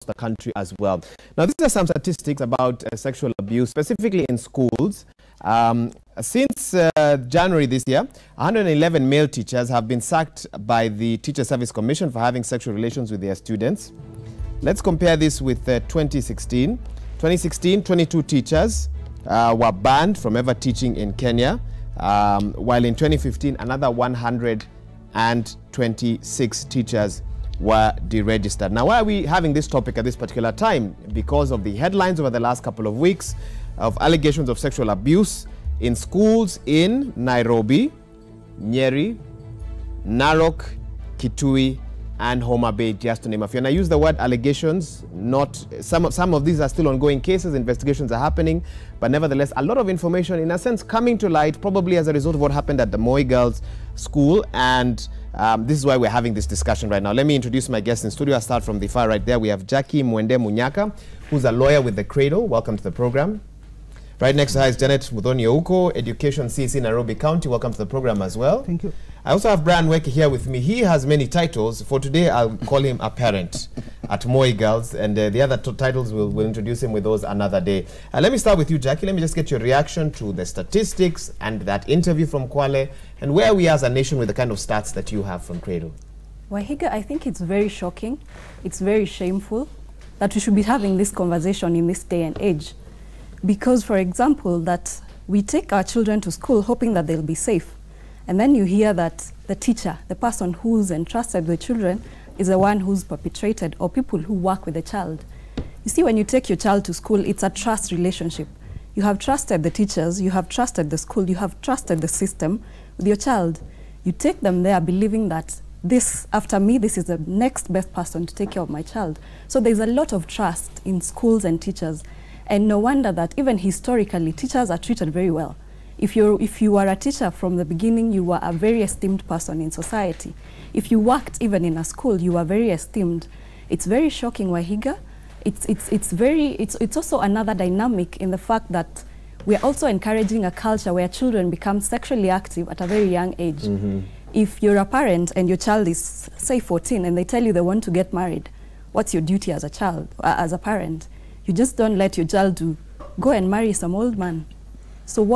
the country as well. Now, these are some statistics about sexual abuse, specifically in schools. Since January this year, 111 male teachers have been sacked by the Teacher Service Commission for having sexual relations with their students. Let's compare this with 2016. 2016, 22 teachers were banned from ever teaching in Kenya, while in 2015, another 126 teachers were deregistered. Now, why are we having this topic at this particular time? Because of the headlines over the last couple of weeks of allegations of sexual abuse in schools in Nairobi, Nyeri, Narok, Kitui, and Homa Bay, just to name a few. And I use the word allegations, not some of these are still ongoing cases, investigations are happening, but nevertheless, a lot of information, in a sense, coming to light, probably as a result of what happened at the Moi Girls School, and this is why we're having this discussion right now. Let me introduce my guests in studio. I'll start from the far right there. We have Jackie Mwende Munyaka, who's a lawyer with the Cradle. Welcome to the program. Right next to her is Janet Muthoni Ouko, Education CC Nairobi County. Welcome to the program as well. Thank you. I also have Brian Weke here with me. He has many titles. For today, I'll call him a parent at Moi Girls, and the other titles we'll introduce him with those another day. Let me start with you, Jackie. Let me just get your reaction to the statistics and that interview from Kwale, and where we are as a nation with the kind of stats that you have from Cradle. Wahiga, I think it's very shocking. It's very shameful that we should be having this conversation in this day and age. Because, for example, that we take our children to school hoping that they'll be safe. And then you hear that the teacher, the person who's entrusted with children, is the one who's perpetrated, or people who work with the child. You see, when you take your child to school, it's a trust relationship. You have trusted the teachers, you have trusted the school, you have trusted the system with your child. You take them there believing that this, after me, this is the next best person to take care of my child. So there's a lot of trust in schools and teachers. And no wonder that even historically, teachers are treated very well. If you are a teacher from the beginning, you were a very esteemed person in society. If you worked even in a school, you were very esteemed. It's very shocking, Wahiga. It's also another dynamic in the fact that we are also encouraging a culture where children become sexually active at a very young age. Mm-hmm. If you're a parent and your child is, say, 14, and they tell you they want to get married, what's your duty as a child, as a parent? You just don't let your child go and marry some old man. So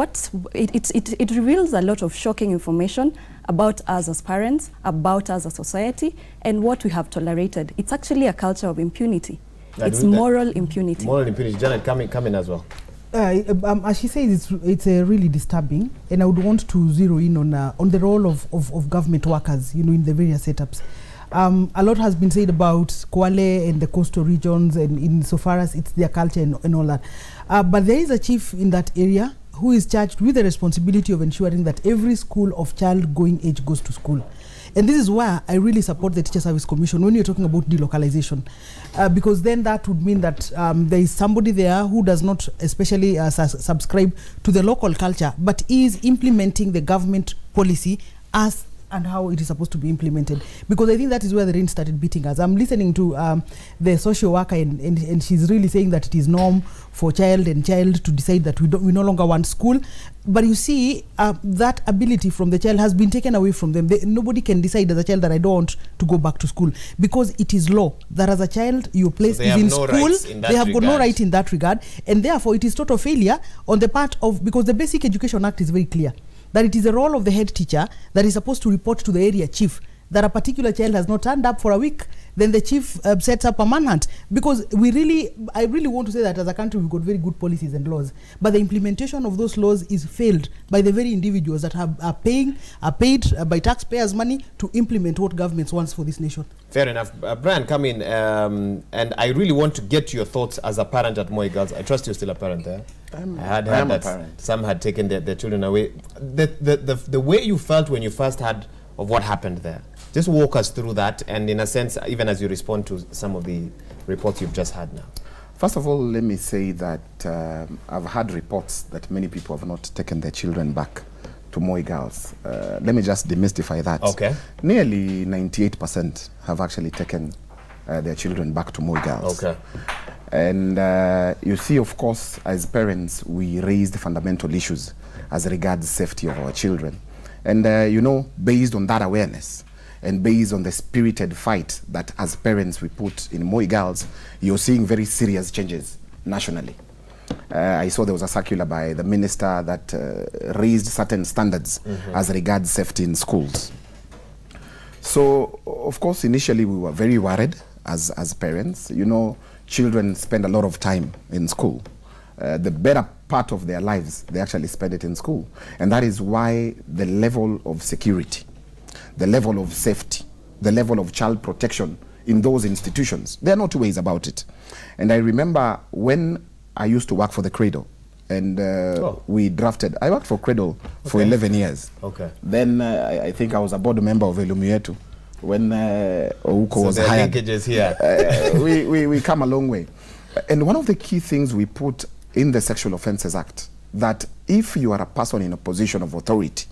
it reveals a lot of shocking information about us as parents, about us as a society, and what we have tolerated. It's actually a culture of impunity. It's moral impunity. Moral impunity. Janet, come in as well. As she says, it's really disturbing, and I would want to zero in on the role of government workers, in the various setups. A lot has been said about Kwale and the coastal regions, and insofar as it's their culture and all that. But there is a chief in that area who is charged with the responsibility of ensuring that every school of child-going age goes to school. And this is why I really support the Teacher Service Commission when you're talking about delocalization. Because then that would mean that there is somebody there who does not especially subscribe to the local culture, but is implementing the government policy as and how it is supposed to be implemented. Because I think that is where the rain started beating us. I'm listening to the social worker, and she's really saying that it is norm for child to decide that we no longer want school. But you see, that ability from the child has been taken away from them. Nobody can decide as a child that I don't want to go back to school, because it is law that as a child your place is in school. They have got no right in that regard, and therefore it is total failure on the part of, because the Basic Education Act is very clear that it is the role of the head teacher that is supposed to report to the area chief that a particular child has not turned up for a week. Then the chief sets up a manhunt. Because I really want to say that as a country we've got very good policies and laws, but the implementation of those laws is failed by the very individuals that are paid by taxpayers' money to implement what governments wants for this nation. Fair enough. Brian, come in, and I really want to get your thoughts as a parent at Moi Girls. I trust you're still a parent there. I am a parent. Some had taken their children away. The way you felt when you first heard of what happened there, just walk us through that, and in a sense, even as you respond to some of the reports you've just had now. First of all, let me say that I've had reports that many people have not taken their children back to Moi Girls. Let me just demystify that. Okay. Nearly 98% have actually taken their children back to Moi Girls. Okay. And you see, of course, as parents, we raised fundamental issues as regards safety of our children. And, based on that awareness, and based on the spirited fight that as parents we put in Moi Girls, you're seeing very serious changes nationally. I saw there was a circular by the minister that raised certain standards as regards safety in schools. So, of course, initially we were very worried as parents. You know, children spend a lot of time in school. The better part of their lives, they actually spend it in school. And that is why the level of security, the level of safety, the level of child protection in those institutions, there are no two ways about it. And I remember when I used to work for the Cradle, and we drafted, I worked for Cradle for 11 years. Okay. Then I think I was a board member of Elumietu when Ouko was hired. Here. We come a long way. And one of the key things we put in the Sexual Offences Act, that if you are a person in a position of authority,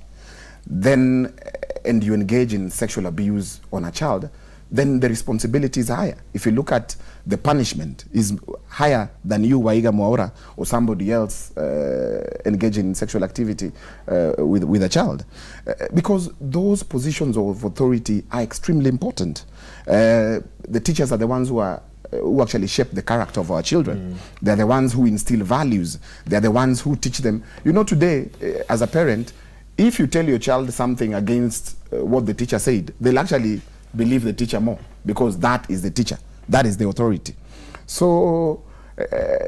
then, and you engage in sexual abuse on a child, then the responsibility is higher. If you look at the punishment is higher than you, Waiga Mwaura, or somebody else engaging in sexual activity with a child. Because those positions of authority are extremely important. The teachers are the ones who actually shape the character of our children. They're the ones who instill values. They're the ones who teach them. You know, today, as a parent, if you tell your child something against what the teacher said, they'll actually believe the teacher more, because that is the teacher, that is the authority. So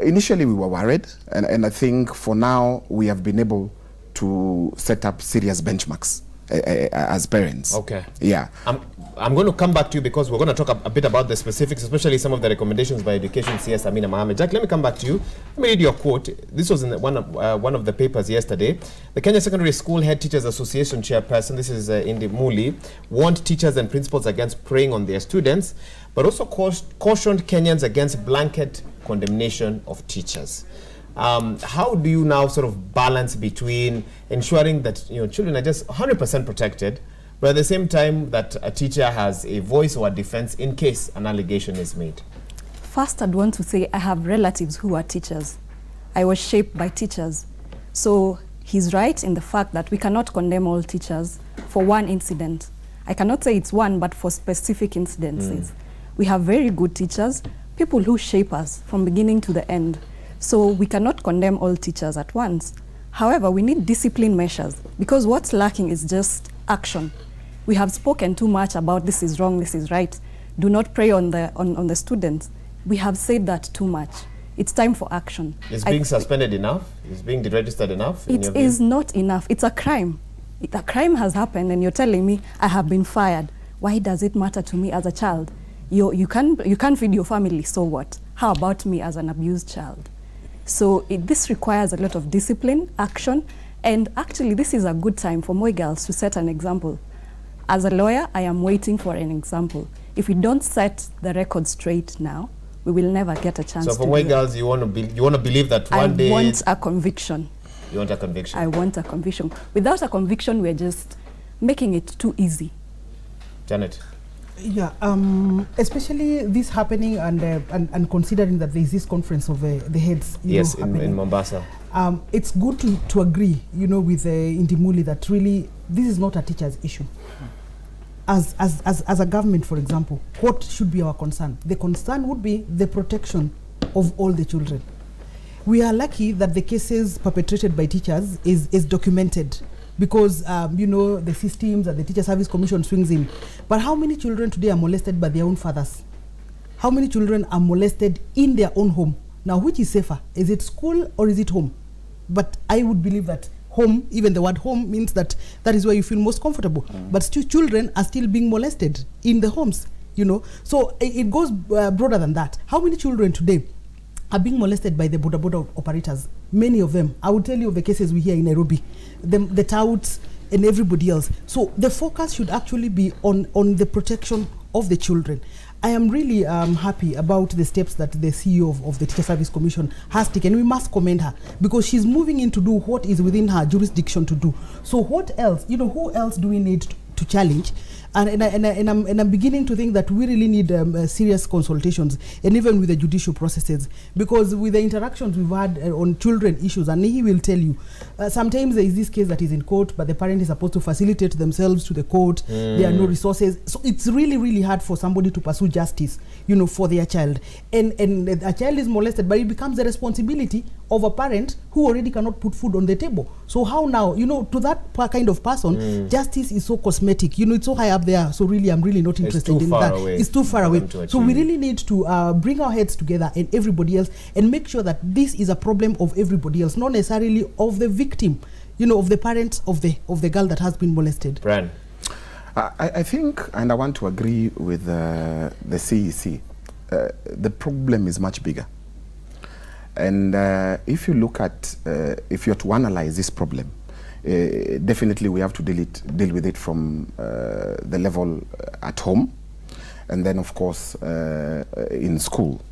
initially we were worried, and I think for now we have been able to set up serious benchmarks as parents. Okay. Yeah. I'm going to come back to you because we're going to talk a bit about the specifics, especially some of the recommendations by Education CS Amina Mohamed. Jack, let me come back to you. Let me read your quote. This was in one of the papers yesterday. The Kenya Secondary School Head Teachers Association chairperson, this is Indi Muli, warned teachers and principals against preying on their students, but also cautioned Kenyans against blanket condemnation of teachers. How do you now sort of balance between ensuring that children are just 100% protected, but at the same time that a teacher has a voice or a defense in case an allegation is made? First, I'd want to say I have relatives who are teachers. I was shaped by teachers. So he's right in the fact that we cannot condemn all teachers for one incident. I cannot say it's one, but for specific incidences. We have very good teachers, people who shape us from beginning to the end. So we cannot condemn all teachers at once. However, we need discipline measures, because what's lacking is just action. We have spoken too much about this is wrong, this is right. Do not prey on the students. We have said that too much. It's time for action. Is being suspended enough? Is being deregistered enough? It is not enough. It's a crime. A crime has happened and you're telling me I have been fired. Why does it matter to me as a child? You can't feed your family, so what? How about me as an abused child? So this requires a lot of discipline, action, and actually this is a good time for Moi Girls to set an example. As a lawyer, I am waiting for an example. If we don't set the record straight now, we will never get a chance. So for Moi Girls, you want to believe that one day... I want a conviction. You want a conviction? I want a conviction. Without a conviction, we're just making it too easy. Janet? Yeah, especially this happening and considering that there is this conference of the heads. Yes, in Mombasa. It's good to agree, with Indimuli that really this is not a teacher's issue. As a government, for example, what should be our concern? The concern would be the protection of all the children. We are lucky that the cases perpetrated by teachers is documented, because the systems and the Teacher Service Commission swings in. But how many children today are molested by their own fathers? How many children are molested in their own home? Now, which is safer? Is it school or is it home? But I would believe that home, even the word home, means that is where you feel most comfortable. But still, children are still being molested in the homes, So it goes broader than that. How many children today are being molested by the boda boda operators? Many of them. I will tell you of the cases we hear in Nairobi, the touts and everybody else. So the focus should actually be on the protection of the children. I am really happy about the steps that the CEO of the Teacher Service Commission has taken. We must commend her, because she's moving in to do what is within her jurisdiction to do. So what else, who else do we need to challenge. And I'm beginning to think that we really need serious consultations, and even with the judicial processes, because with the interactions we've had on children issues, and he will tell you, sometimes there is this case that is in court, but the parent is supposed to facilitate themselves to the court. There are no resources, so it's really, really hard for somebody to pursue justice, you know, for their child. And a child is molested, but it becomes the responsibility of a parent who already cannot put food on the table. So how now, you know, to that kind of person, justice is so cosmetic, you know, it's so high up there. So really, I'm really not interested in that. It's too far away. So we really need to bring our heads together and everybody else, and make sure that this is a problem of everybody else, not necessarily of the victim, you know, of the parents of the girl that has been molested. Brian. I think, and I want to agree with the CEC, the problem is much bigger. And if you look at, if you're to analyze this problem, definitely we have to deal with it from the level at home, and then of course in school.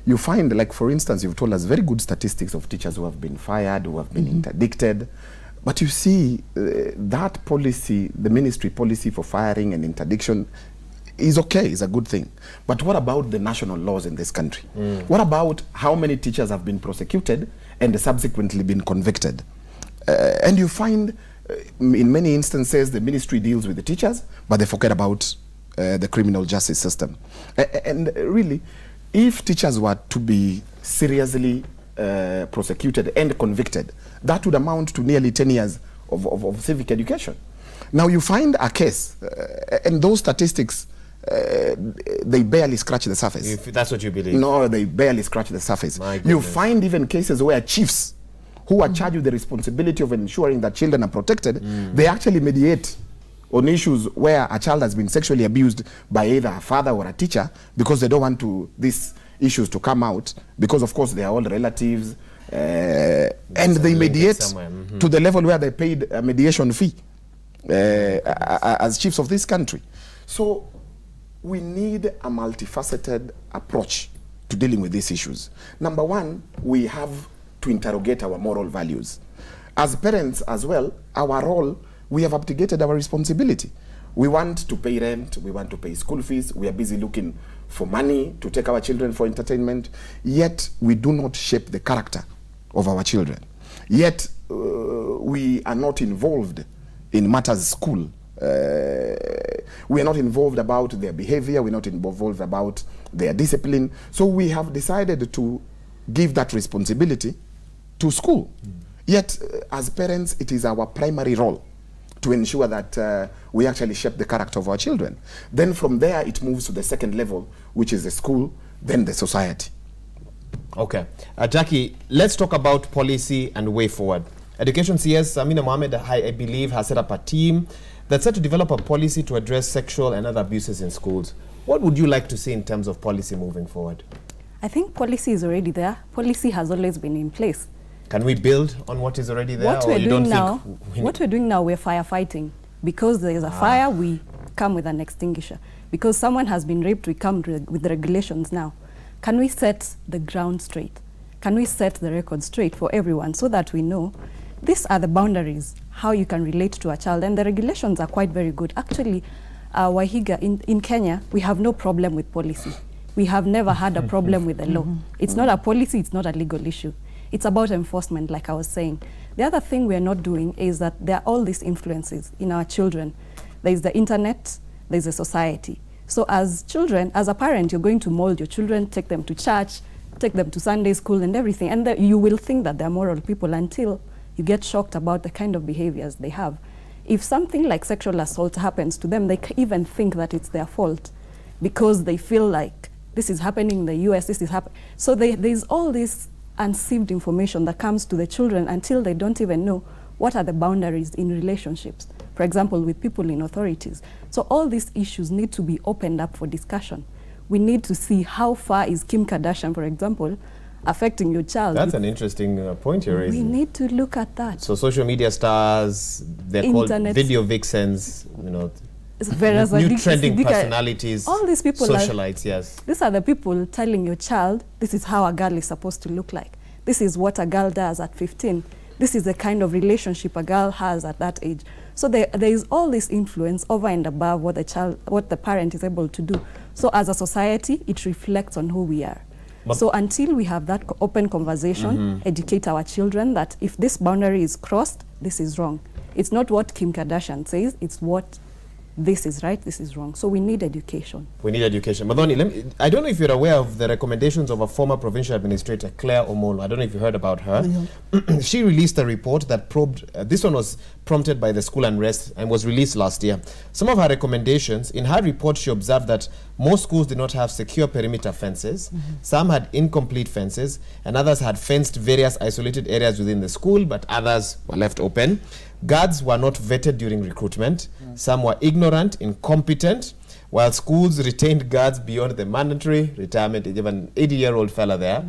You find, like for instance, you've told us very good statistics of teachers who have been fired, who have been interdicted, but you see that policy, the ministry policy for firing and interdiction, is okay, is a good thing. But what about the national laws in this country? What about how many teachers have been prosecuted and subsequently been convicted? And you find in many instances the ministry deals with the teachers, but they forget about the criminal justice system. And really, if teachers were to be seriously prosecuted and convicted, that would amount to nearly 10 years of civic education. Now you find a case, and those statistics, they barely scratch the surface. If that's what you believe? No, they barely scratch the surface. You find even cases where chiefs who are charged with the responsibility of ensuring that children are protected, they actually mediate on issues where a child has been sexually abused by either a father or a teacher, because they don't want these issues to come out, because of course they are all relatives, and they mediate to the level where they paid a mediation fee as chiefs of this country. So we need a multifaceted approach to dealing with these issues. Number one, we have to interrogate our moral values. As parents as well, our role, we have abdicated our responsibility. We want to pay rent, we want to pay school fees, we are busy looking for money to take our children for entertainment, yet we do not shape the character of our children. Yet we are not involved in matters school. We are not involved about their behavior, we're not involved about their discipline. So we have decided to give that responsibility to school. Yet as parents, it is our primary role to ensure that we actually shape the character of our children. Then from there, it moves to the second level, which is the school, then the society. Okay. Jackie, let's talk about policy and way forward. Education CS, Amina Mohammed, I believe, has set up a team that's set to develop a policy to address sexual and other abuses in schools. What would you like to see in terms of policy moving forward? I think policy is already there. Policy has always been in place. Can we build on what is already there? What we're doing now, we're firefighting. Because there is a fire, we come with an extinguisher. Because someone has been raped, we come with the regulations now. Can we set the ground straight? Can we set the record straight for everyone so that we know these are the boundaries, how you can relate to a child? And the regulations are quite very good. Actually, Wahiga, in Kenya, we have no problem with policy. We have never had a problem with the law. It's not a policy, it's not a legal issue. It's about enforcement, like I was saying. The other thing we're not doing is that there are all these influences in our children. There's the internet, there's the society. So as children, as a parent, you're going to mold your children, take them to church, take them to Sunday school and everything, and you will think that they're moral people until you get shocked about the kind of behaviors they have. If something like sexual assault happens to them, they can even think that it's their fault because they feel like this is happening in the US, this is happening. So there's all this unsaved information that comes to the children until they don't even know what are the boundaries in relationships, for example, with people in authorities. So all these issues need to be opened up for discussion. We need to see how far is Kim Kardashian, for example, affecting your child. That's an interesting point you're raising. We need to look at that. So social media stars, they're called video vixens, you know, new trending personalities, all these people, socialites, yes. These are the people telling your child, this is how a girl is supposed to look like. This is what a girl does at 15. this is the kind of relationship a girl has at that age. So there is all this influence over and above what the parent is able to do. So as a society, it reflects on who we are. But so until we have that open conversation, educate our children that if this boundary is crossed, this is wrong. It's not what Kim Kardashian says, it's what this is right, this is wrong. So we need education. We need education. Muthoni, I don't know if you're aware of the recommendations of a former provincial administrator, Claire Omolo. I don't know if you heard about her. She released a report that probed, this one was prompted by the school unrest and was released last year. Some of her recommendations, in her report she observed that most schools did not have secure perimeter fences, some had incomplete fences, and others had fenced various isolated areas within the school, but others were left open. Guards were not vetted during recruitment. Some were ignorant, incompetent, while schools retained guards beyond the mandatory retirement. Even an 80-year-old fella there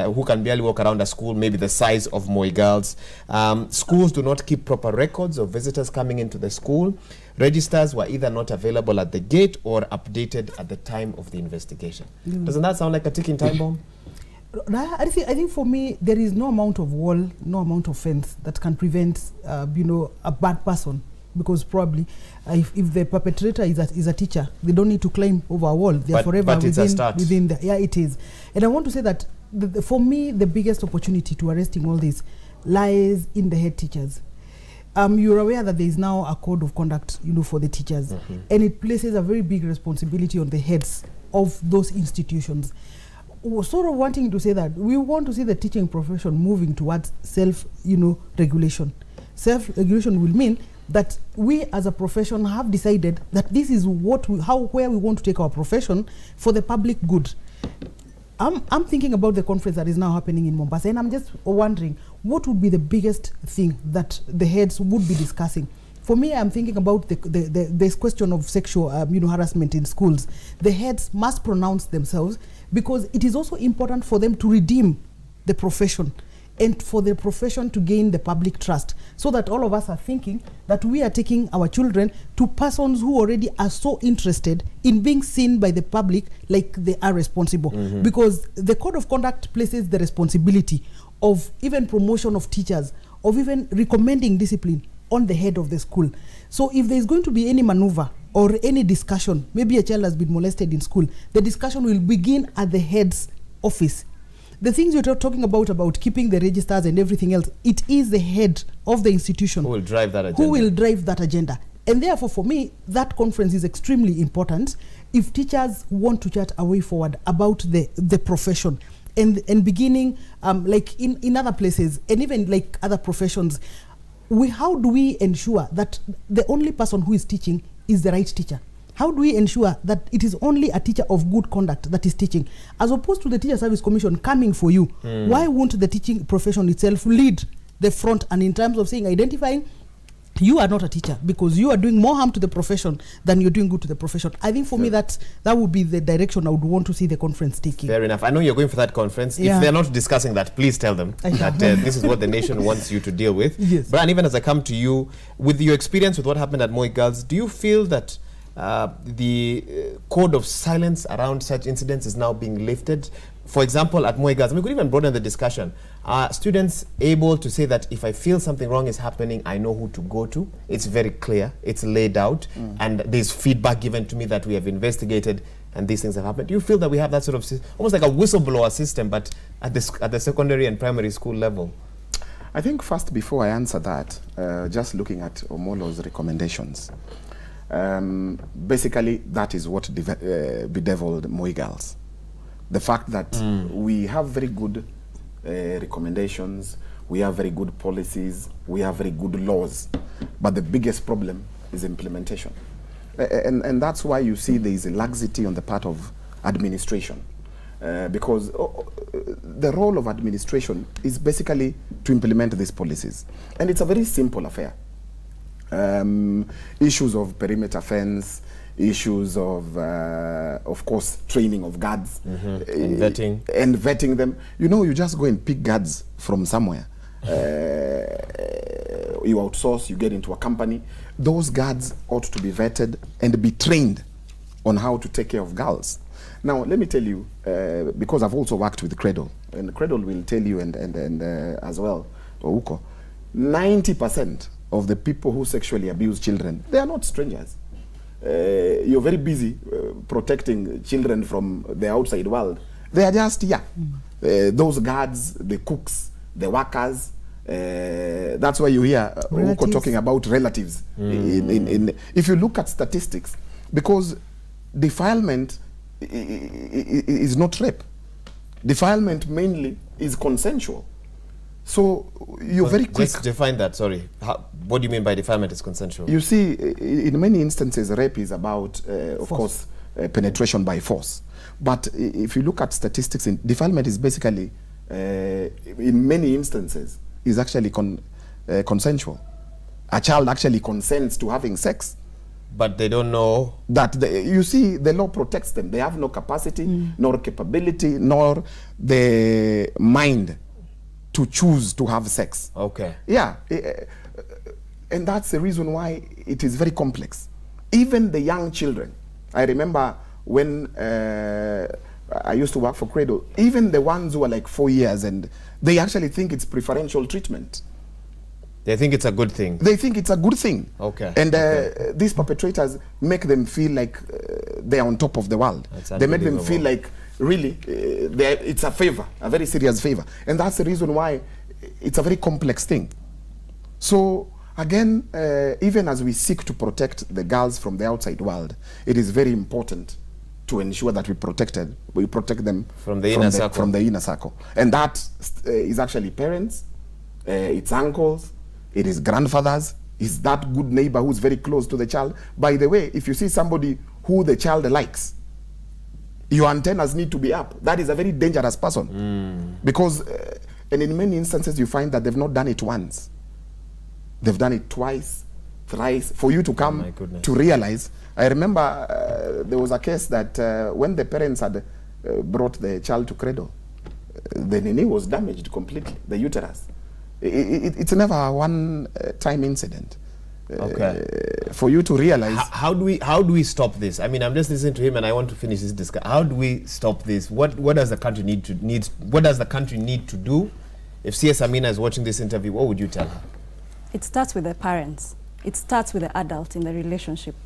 who can barely walk around a school, maybe the size of Moi Girls. Schools do not keep proper records of visitors coming into the school. Registers were either not available at the gate or updated at the time of the investigation. Doesn't that sound like a ticking time bomb? I think for me, there is no amount of wall, no amount of fence that can prevent, you know, a bad person. Because probably, if the perpetrator is a teacher, they don't need to climb over a wall. They are forever within the, yeah, it is. And I want to say that for me, the biggest opportunity to arresting all this lies in the head teachers. You're aware that there is now a code of conduct, you know, for the teachers, and it places a very big responsibility on the heads of those institutions. We're sort of wanting to say that we want to see the teaching profession moving towards regulation. Self-regulation will mean that we as a profession have decided that this is what where we want to take our profession for the public good. I'm thinking about the conference that is now happening in Mombasa, and I'm just wondering what would be the biggest thing that the heads would be discussing. For me, I'm thinking about this question of sexual harassment in schools. The heads must pronounce themselves, because it is also important for them to redeem the profession and for the profession to gain the public trust, so that all of us are thinking that we are taking our children to persons who already are so interested in being seen by the public like they are responsible. Because the code of conduct places the responsibility of even promotion of teachers, of even recommending discipline on the head of the school. So if there is going to be any maneuver or any discussion, maybe a child has been molested in school, the discussion will begin at the head's office. The things you're talking about keeping the registers and everything else, it is the head of the institution who will drive that agenda. Who will drive that agenda. And therefore, for me, that conference is extremely important if teachers want to chart a way forward about the profession. And beginning, like in other places, and even like other professions, how do we ensure that the only person who is teaching is the right teacher? How do we ensure that it is only a teacher of good conduct that is teaching, as opposed to the Teacher Service Commission coming for you? Why won't the teaching profession itself lead the front, and in terms of saying, identifying, you are not a teacher because you are doing more harm to the profession than you're doing good to the profession? I think for me that would be the direction I would want to see the conference taking. Fair enough. I know you're going for that conference. If they're not discussing that, please tell them that this is what the nation wants you to deal with. Yes. Brian, even as I come to you, with your experience with what happened at Moi Girls, do you feel that the code of silence around such incidents is now being lifted? For example, at Moi Girls, we could even broaden the discussion. Are students able to say that if I feel something wrong is happening, I know who to go to? It's very clear, it's laid out, and there's feedback given to me that we have investigated and these things have happened. Do you feel that we have that sort of, almost like a whistleblower system, but at the secondary and primary school level? I think first, before I answer that, just looking at Omolo's recommendations, basically that is what bedeviled Moi Girls. The fact that we have very good recommendations, we have very good policies, we have very good laws, but the biggest problem is implementation. And that's why you see there is a laxity on the part of administration, because the role of administration is basically to implement these policies. And it's a very simple affair. Issues of perimeter fence, issues of course, training of guards, and vetting them. You know, you just go and pick guards from somewhere. You outsource, you get into a company. Those guards ought to be vetted and be trained on how to take care of girls. Now, let me tell you, because I've also worked with Cradle, and Cradle will tell you, and as well, Ouko, 90% of the people who sexually abuse children, they are not strangers. You're very busy protecting children from the outside world. They are just, those guards, the cooks, the workers. That's why you hear Ouko talking about relatives. If you look at statistics, because defilement is not rape. Defilement mainly is consensual. So you're very quick. Just define that, sorry. What do you mean by defilement is consensual? You see, in many instances, rape is about, of course, penetration by force. But if you look at statistics, defilement is basically, in many instances, is actually consensual. A child actually consents to having sex. But they don't know that. You see, the law protects them. They have no capacity, nor capability, nor the mind to choose to have sex. Okay. Yeah. And that's the reason why it is very complex. Even the young children. I remember when I used to work for Cradle, even the ones who are like 4 years, and they actually think it's preferential treatment. They think it's a good thing. They think it's a good thing. Okay. And these perpetrators make them feel like they're on top of the world. They make them feel like, really, it's a favor, a very serious favor. And that's the reason why it's a very complex thing. So, again, even as we seek to protect the girls from the outside world, it is very important to ensure that we protect them from the inner circle. From the inner circle. And that is actually parents, it's uncles, it is grandfathers, is that good neighbor who's very close to the child. By the way, if you see somebody who the child likes, your antennas need to be up. That is a very dangerous person. Because, and in many instances, you find that they've not done it once. They've done it twice, thrice, for you to come to realize. I remember there was a case that when the parents had brought the child to Cradle, the nene was damaged completely, the uterus. It's never a one-time incident. Okay. For you to realize. How do we stop this? I mean, I'm just listening to him, and I want to finish this discussion. How do we stop this? What does the country need to do? If CS Amina is watching this interview, what would you tell her? It starts with the parents. It starts with the adult in the relationship.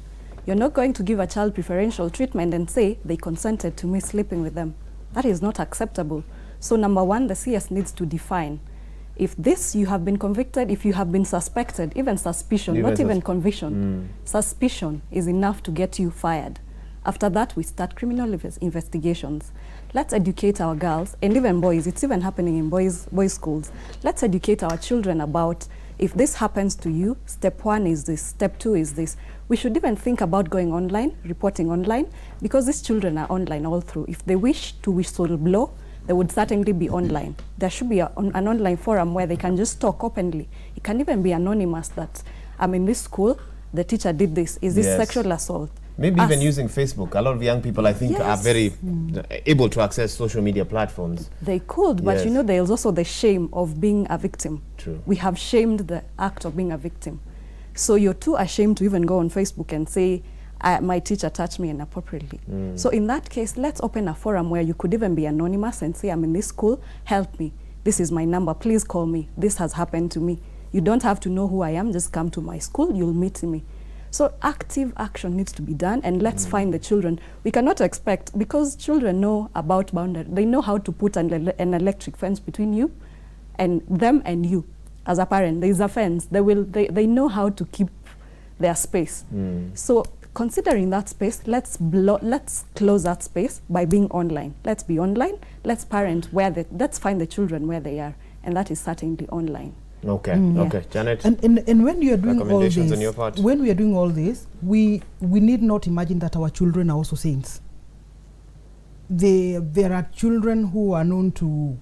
You're not going to give a child preferential treatment and say they consented to me sleeping with them. That is not acceptable. So number one, the CS needs to define. If this, you have been convicted, if you have been suspected, even suspicion, not even conviction, suspicion is enough to get you fired. After that, we start criminal investigations. Let's educate our girls, and even boys. It's even happening in boys schools. Let's educate our children about, if this happens to you, step one is this, step two is this. We should even think about going online, reporting online, because these children are online all through. If they wish to whistleblow, they would certainly be online. There should be an online forum where they can just talk openly. It can even be anonymous that, I'm in this school, the teacher did this. Is this sexual assault? Maybe even using Facebook. A lot of young people, I think, are very able to access social media platforms. They could, but you know, there's also the shame of being a victim. True. We have shamed the act of being a victim. So you're too ashamed to even go on Facebook and say, my teacher touched me inappropriately. So in that case, let's open a forum where you could even be anonymous and say, I'm in this school, help me. This is my number, please call me. This has happened to me. You don't have to know who I am, just come to my school, you'll meet me. So active action needs to be done, and let's find the children. We cannot expect, because children know about boundaries, they know how to put an electric fence between you and them and you. As a parent, there is a fence. They know how to keep their space. So considering that space, let's close that space by being online. Let's be online. Let's let's find the children where they are, and that is certainly online. Okay. Okay, Janet. And when you are doing all this, on your part? when we are doing all this, we need not imagine that our children are also saints. There are children who are known to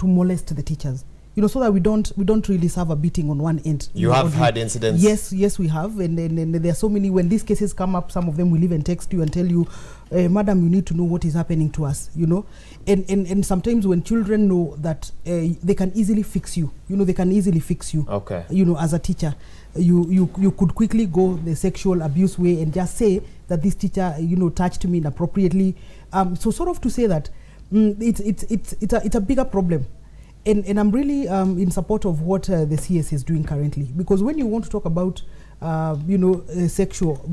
molest the teachers. You know, so that we don't really serve a beating on one end. You have had incidents? Yes, we have. And there are so many, when these cases come up, some of them will even text you and tell you, madam, you need to know what is happening to us, you know. And sometimes when children know that they can easily fix you, you know, they can easily fix you. Okay. You know, as a teacher, you could quickly go the sexual abuse way and just say that this teacher, you know, touched me inappropriately. So sort of to say that it's a bigger problem. And I'm really in support of what the CS is doing currently, because when you want to talk about sexual,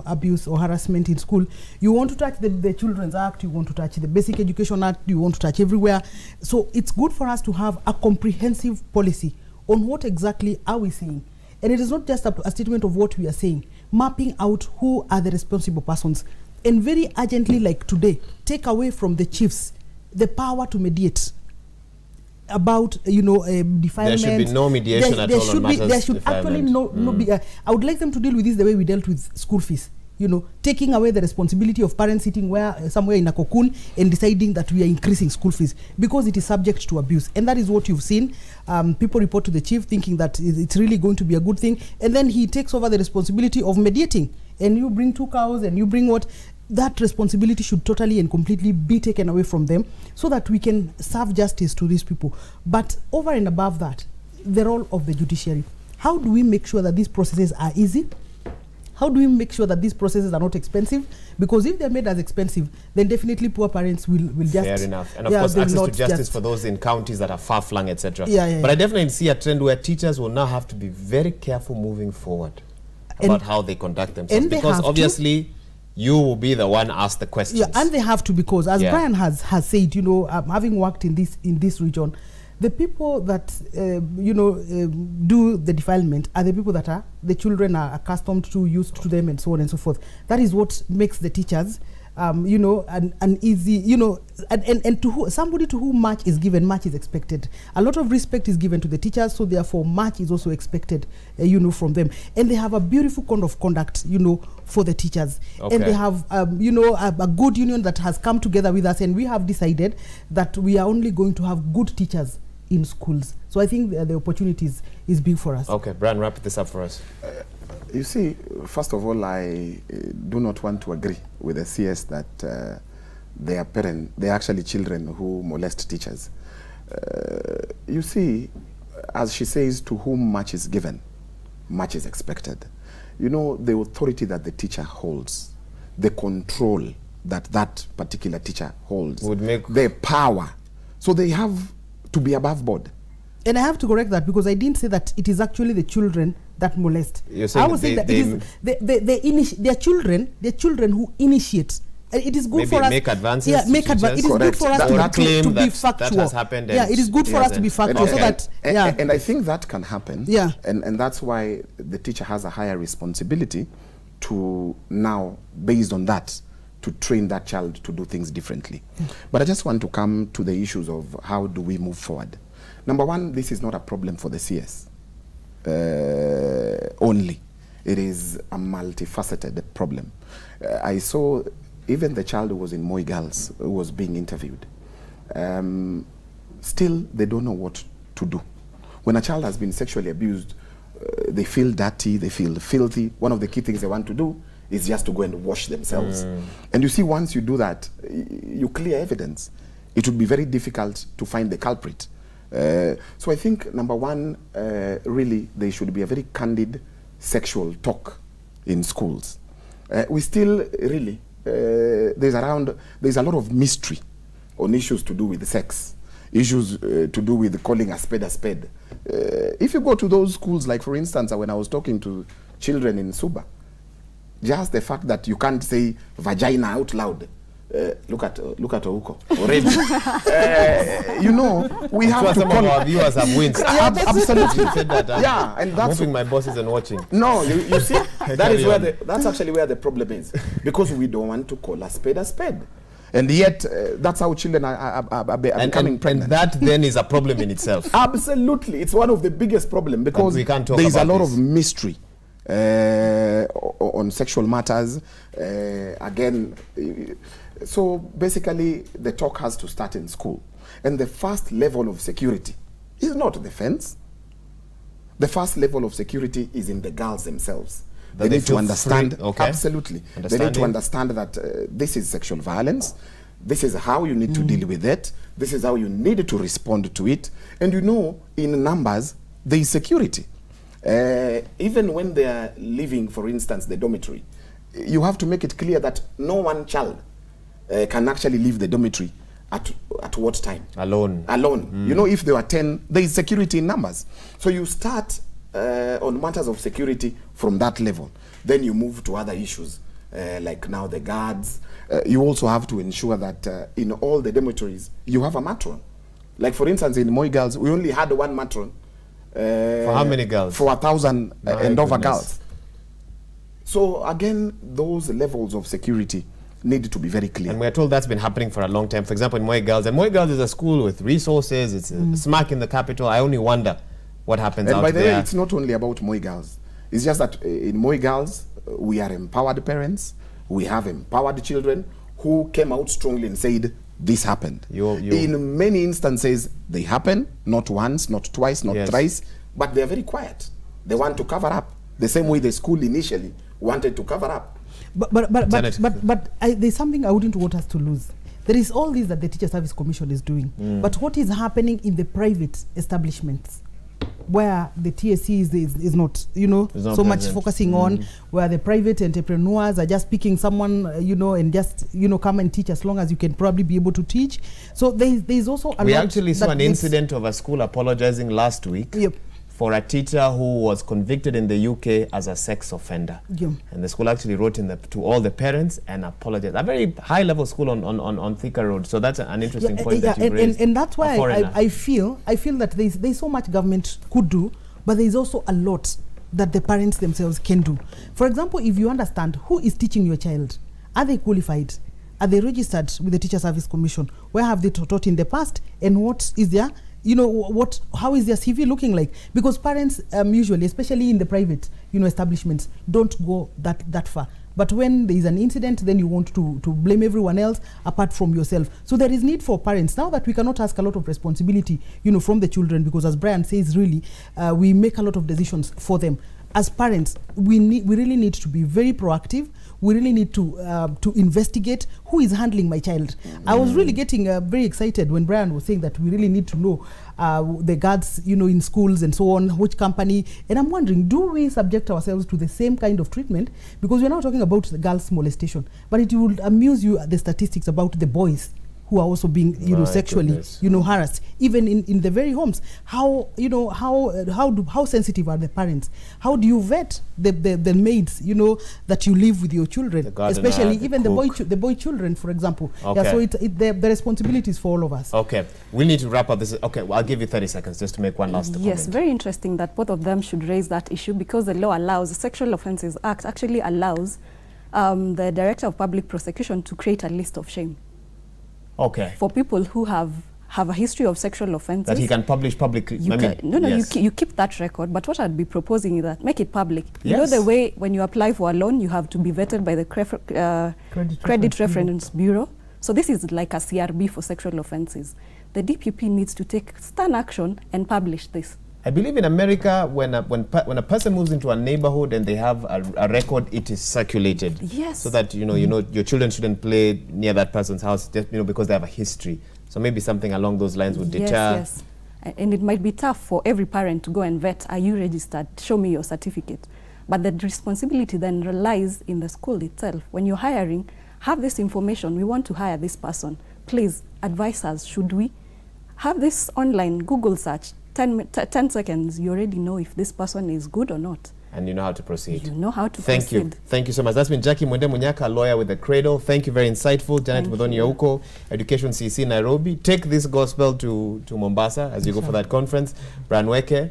abuse or harassment in school, you want to touch the Children's Act, you want to touch the Basic Education Act, you want to touch everywhere. So it's good for us to have a comprehensive policy on what exactly are we saying. And it is not just a statement of what we are saying, mapping out who are the responsible persons. And very urgently, like today, take away from the chiefs the power to mediate about defilement. There should be no mediation at all on matters. There should actually no be. I would like them to deal with this the way we dealt with school fees. Taking away the responsibility of parents sitting somewhere in a cocoon and deciding that we are increasing school fees because it is subject to abuse. And that is what you've seen. People report to the chief thinking that it's really going to be a good thing, and then he takes over the responsibility of mediating. And you bring 2 cows and you bring what? That responsibility should totally and completely be taken away from them so that we can serve justice to these people. But over and above that, the role of the judiciary. How do we make sure that these processes are easy? How do we make sure that these processes are not expensive? Because if they're made as expensive, then definitely poor parents will just... Fair enough. And of course, access to justice for those in counties that are far-flung, etc. But I definitely see a trend where teachers will now have to be very careful moving forward about how they conduct themselves. Because obviously, you will be the one asked the questions. Yeah, and they have to, because as Brian has said, having worked in this region, the people that do the defilement are the people that the children are accustomed to, used to them, and so on and so forth. That is what makes the teachers an easy, and to somebody to whom much is given, much is expected. A lot of respect is given to the teachers, so therefore much is also expected, from them. And they have a beautiful code of conduct, for the teachers. Okay. And they have, a good union that has come together with us, and we have decided that we are only going to have good teachers in schools. So I think the opportunity is big for us. Okay, Brian, wrap this up for us. You see, first of all, I do not want to agree with the CS that they are actually children who molest teachers. You see, as she says, to whom much is given, much is expected. The authority that the teacher holds, the control that particular teacher holds, would make their power. So they have to be above board. And I have to correct that, because I didn't say that it is actually the children that molest. I was saying that it is their children who initiate. It is good for us. Make advances. Yeah, make advances. It is good for us to be factual. That has happened. Yeah, it is good for us to be factual, so that and I think that can happen. Yeah, and that's why the teacher has a higher responsibility to now, based on that, to train that child to do things differently. But I just want to come to the issues of how do we move forward. Number one, this is not a problem for the CS only. It is a multifaceted problem. I saw even the child who was in Moi Girls who was being interviewed. Still, they don't know what to do. When a child has been sexually abused, they feel dirty, they feel filthy. One of the key things they want to do is just to go and wash themselves. And you see, once you do that, you clear evidence. It would be very difficult to find the culprit. So I think, number one, really, there should be a very candid sexual talk in schools. We still really, there's a lot of mystery on issues to do with sex, issues to do with calling a spade a spade. If you go to those schools, like for instance, when I was talking to children in Suba, just the fact that you can't say vagina out loud. Look at Ouko already. We have to some of our viewers have wins. Absolutely. Said that, yeah, and that's hoping my boss isn't watching. No, you see, that's actually where the problem is, because we don't want to call a spade, and yet that's how children are becoming pregnant. And that then is a problem in itself. Absolutely, it's one of the biggest problems, because there is a lot of mystery on sexual matters. Again, so basically the talk has to start in school, and the first level of security is not the fence. The first level of security is in the girls themselves. They need to understand. Absolutely, they need to understand that this is sexual violence. This is how you need to deal with it. This is how you need to respond to it. And in numbers, there is security. Even when they are leaving, for instance, the dormitory, you have to make it clear that no one child can actually leave the dormitory At what time? Alone. You know, if there were 10, there is security in numbers. So you start on matters of security from that level. Then you move to other issues, like now the guards. You also have to ensure that in all the dormitories, you have a matron. Like, for instance, in Moi Girls, we only had one matron. For how many girls? For 1,000 and over girls. So again, those levels of security need to be very clear. And we're told that's been happening for a long time. For example, in Moi Girls, and Moi Girls is a school with resources, it's a smack in the capital. I only wonder what happens out there. And by the way, it's not only about Moi Girls. It's just that in Moi Girls, we are empowered parents, we have empowered children who came out strongly and said, this happened. In many instances, they happen, not once, not twice, not thrice, but they're very quiet. They want to cover up, the same way the school initially wanted to cover up. But there's something I wouldn't want us to lose. There is all this that the Teacher Service Commission is doing. But what is happening in the private establishments where the TSC is not, you know, so much focusing on, where the private entrepreneurs are just picking someone, you know, and just, you know, come and teach as long as you can probably be able to teach. So there's also a lot. We actually saw an incident of a school apologizing last week. For a teacher who was convicted in the UK as a sex offender. And the school actually wrote to all the parents and apologized. A very high-level school on Thika Road. So that's an interesting point that you raised. And that's why I feel that there's so much government could do, but there's also a lot that the parents themselves can do. For example, if you understand who is teaching your child, are they qualified? Are they registered with the Teacher Service Commission? Where have they taught in the past? And what is their, you know, how is their CV looking like? Because parents usually, especially in the private, you know, establishments, don't go that far. But when there is an incident, then you want to blame everyone else apart from yourself. So there is need for parents. Now that we cannot ask a lot of responsibility, you know, from the children, because as Brian says, really, we make a lot of decisions for them. As parents, we really need to be very proactive. We really need to investigate who is handling my child. I was really getting very excited when Brian was saying that we really need to know the guards, you know, in schools and so on, which company. And I'm wondering, do we subject ourselves to the same kind of treatment? Because we're now talking about the girls' molestation, but it will amuse you the statistics about the boys who are also being, you know, sexually, you know, harassed, even in the very homes. How, you know, how sensitive are the parents? How do you vet the maids, you know, that you live with your children, especially even the boy children, for example. Yeah, so the responsibility is for all of us. Okay, we need to wrap up this. Okay, well, I'll give you 30 seconds just to make one last comment. Yes, very interesting that both of them should raise that issue, because the law allows, the Sexual Offences Act actually allows the Director of Public Prosecution to create a list of shame. Okay. For people who have a history of sexual offences. That he can publish publicly. You keep that record, but what I'd be proposing is that make it public. You know the way when you apply for a loan, you have to be vetted by the Credit Reference Bureau. So this is like a CRB for sexual offences. The DPP needs to take stern action and publish this. I believe in America, when a person moves into a neighborhood and they have a record, it is circulated. Yes. So that, you know, your children shouldn't play near that person's house, just, you know, because they have a history. So maybe something along those lines would deter. Yes. And it might be tough for every parent to go and vet, are you registered? Show me your certificate. But the responsibility then relies in the school itself. When you're hiring, have this information. We want to hire this person. Please advise us. Should we have this online Google search? 10 seconds, you already know if this person is good or not. And you know how to proceed. You know how to proceed. Thank you. Thank you so much. That's been Jackie Mwende Munyaka, a lawyer with the Cradle. Thank you, very insightful. Janet Muthoni Ouko, Education CC Nairobi. Take this gospel to Mombasa as you go for that conference. Brian Weke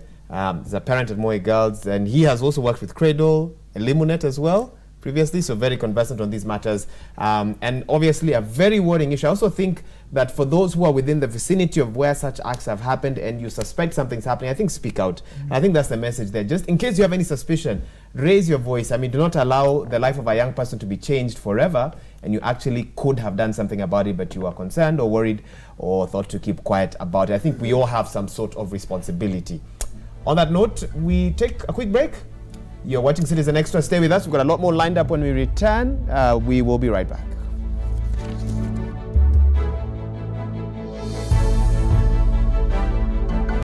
is a parent at Moi Girls, and he has also worked with Cradle, Elimunet as well previously, so very conversant on these matters. And obviously a very worrying issue. I also think that for those who are within the vicinity of where such acts have happened and you suspect something's happening, I think speak out. I think that's the message there. Just in case you have any suspicion, raise your voice. I mean, do not allow the life of a young person to be changed forever, and you actually could have done something about it, but you are concerned or worried or thought to keep quiet about it. I think we all have some sort of responsibility. On that note, we take a quick break. You're watching Citizen Extra. Stay with us. We've got a lot more lined up when we return. We will be right back.